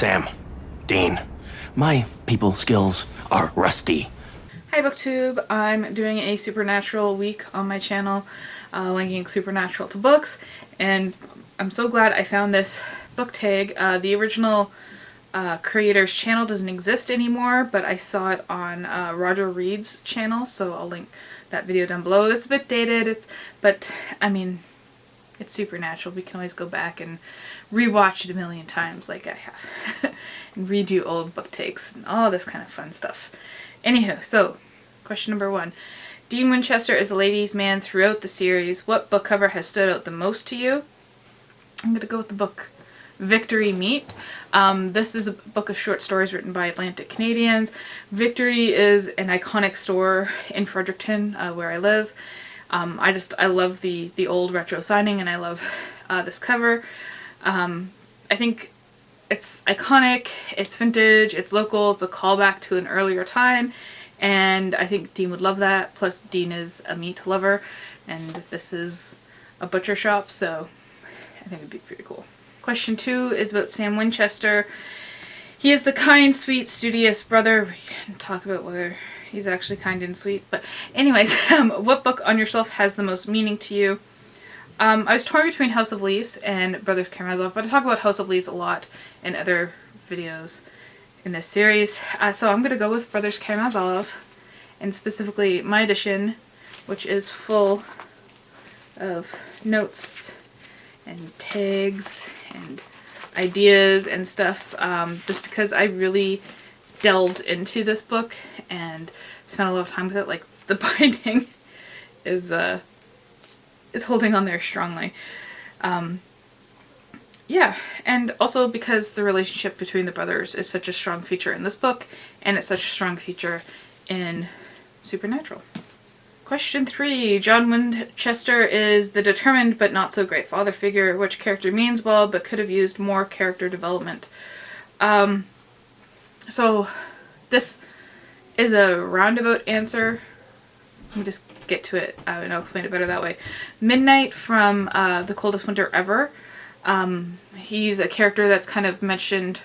Sam, Dean, my people skills are rusty. Hi BookTube, I'm doing a Supernatural week on my channel, linking Supernatural to books, and I'm so glad I found this book tag. The original creator's channel doesn't exist anymore, but I saw it on Roger Reed's channel, so I'll link that video down below. It's a bit dated, but I mean, it's Supernatural. We can always go back and rewatch it a million times like I have, and redo old book takes and all this kind of fun stuff. Anywho, so question number 1. Dean Winchester is a ladies' man throughout the series. What book cover has stood out the most to you? I'm going to go with the book Victory Meet. This is a book of short stories written by Atlantic Canadians. Victory is an iconic store in Fredericton, where I live. I love the old retro signing, and I love this cover. I think it's iconic, it's vintage, it's local, it's a callback to an earlier time, and I think Dean would love that. Plus Dean is a meat lover, and this is a butcher shop, so I think it'd be pretty cool. Question 2 is about Sam Winchester. He is the kind, sweet, studious brother. We can talk about whether he's actually kind and sweet, but anyways, what book on your shelf has the most meaning to you? I was torn between House of Leaves and Brothers Karamazov, but I talk about House of Leaves a lot in other videos in this series. So I'm going to go with Brothers Karamazov, and specifically my edition, which is full of notes and tags and ideas and stuff, just because I really delved into this book and spent a lot of time with it. Like, the binding is holding on there strongly. Yeah, and also because the relationship between the brothers is such a strong feature in this book, and it's such a strong feature in Supernatural. Question 3. John Winchester is the determined but not so great father figure. Which character means well but could have used more character development? So this is a roundabout answer. Let me just get to it, and I'll explain it better that way. Midnight from The Coldest Winter Ever. He's a character that's kind of mentioned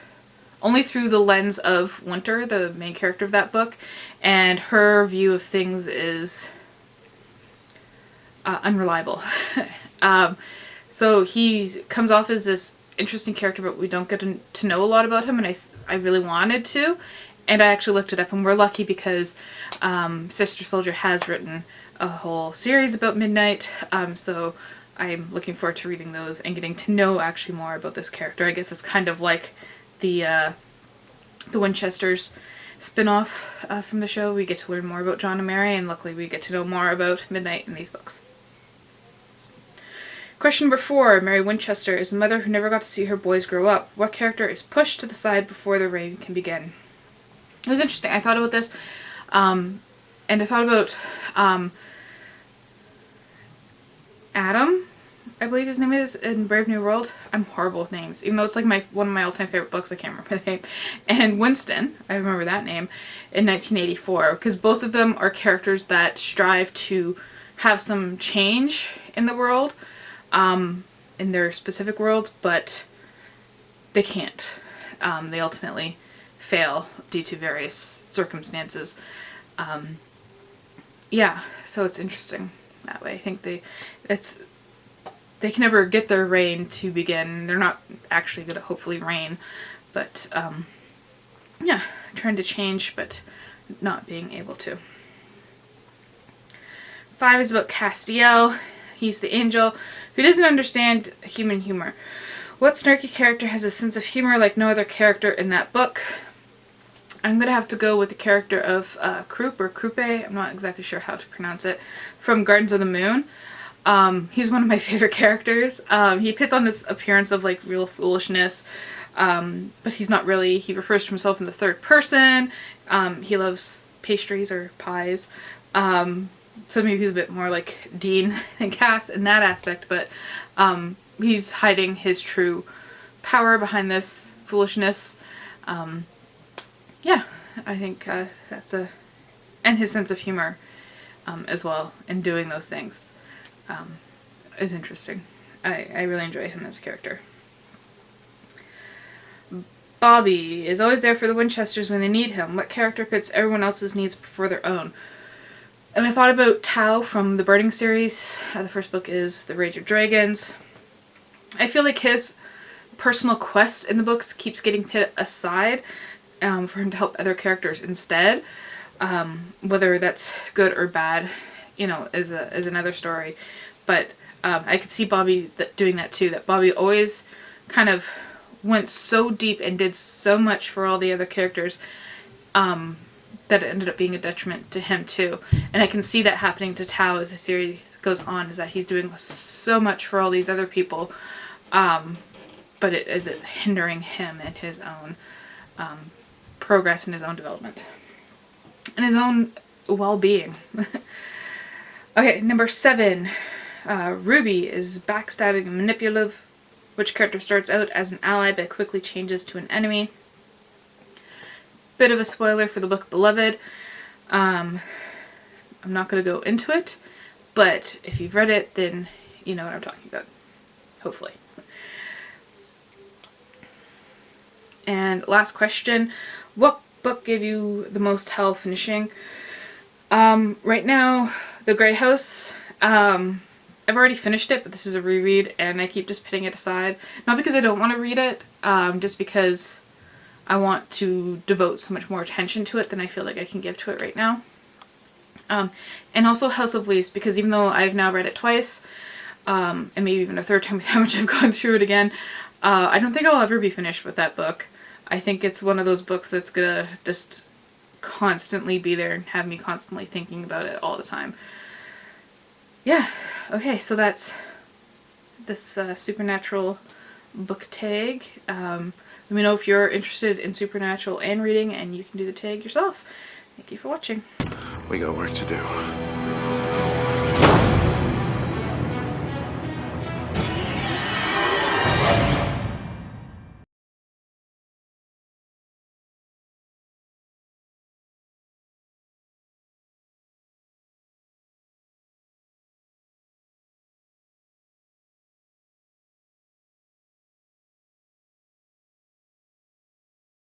only through the lens of Winter, the main character of that book, and her view of things is unreliable. So he comes off as this interesting character, but we don't get to know a lot about him, and I really wanted to. And I actually looked it up, and we're lucky because Sister Soldier has written a whole series about Midnight, so I'm looking forward to reading those and getting to know actually more about this character. I guess it's kind of like the Winchesters spin-off from the show. We get to learn more about John and Mary, and luckily we get to know more about Midnight in these books. Question number 4. Mary Winchester is a mother who never got to see her boys grow up. What character is pushed to the side before the reign can begin? It was interesting. I thought about this, and I thought about Adam, I believe his name is, in Brave New World. I'm horrible with names, even though it's like one of my all-time favorite books. I can't remember the name. And Winston, I remember that name, in 1984, because both of them are characters that strive to have some change in the world, in their specific worlds, but they can't. They ultimately fail due to various circumstances. Yeah, so it's interesting that way. I think they can never get their reign to begin. They're not actually going to hopefully reign, but yeah, trying to change but not being able to. 5 is about Castile. He's the angel who doesn't understand human humor. What snarky character has a sense of humor like no other character in that book? I'm going to have to go with the character of Croup, or Croupe, I'm not exactly sure how to pronounce it, from Gardens of the Moon. He's one of my favorite characters. He puts on this appearance of like real foolishness, but he's not really. He refers to himself in the third person. He loves pastries or pies. So maybe he's a bit more like Dean and Cass in that aspect, but he's hiding his true power behind this foolishness. Yeah, I think that's and his sense of humor as well in doing those things is interesting. I really enjoy him as a character. Bobby is always there for the Winchesters when they need him. What character puts everyone else's needs before their own? And I thought about Tao from the Burning series. The first book is The Rage of Dragons. I feel like his personal quest in the books keeps getting put aside for him to help other characters instead. Whether that's good or bad, you know, is another story. But I could see Bobby doing that too. That Bobby always kind of went so deep and did so much for all the other characters that it ended up being a detriment to him too. And I can see that happening to Tao as the series goes on, is that he's doing so much for all these other people, but is it hindering him in his own progress in his own development and his own well-being. Okay, number 7. Ruby is backstabbing and manipulative. Which character starts out as an ally but quickly changes to an enemy? Bit of a spoiler for the book Beloved. I'm not going to go into it, but if you've read it, then you know what I'm talking about. Hopefully. And last question. What book gave you the most hell finishing? Right now, The Grey House. I've already finished it, but this is a reread, and I keep just putting it aside. Not because I don't want to read it, just because I want to devote so much more attention to it than I feel like I can give to it right now. And also House of Leaves, because even though I've now read it twice, and maybe even a third time with how much I've gone through it again, I don't think I'll ever be finished with that book. I think it's one of those books that's gonna just constantly be there and have me constantly thinking about it all the time. Yeah, okay, so that's this Supernatural book tag. Let me know if you're interested in Supernatural and reading, and you can do the tag yourself. Thank you for watching. We got work to do.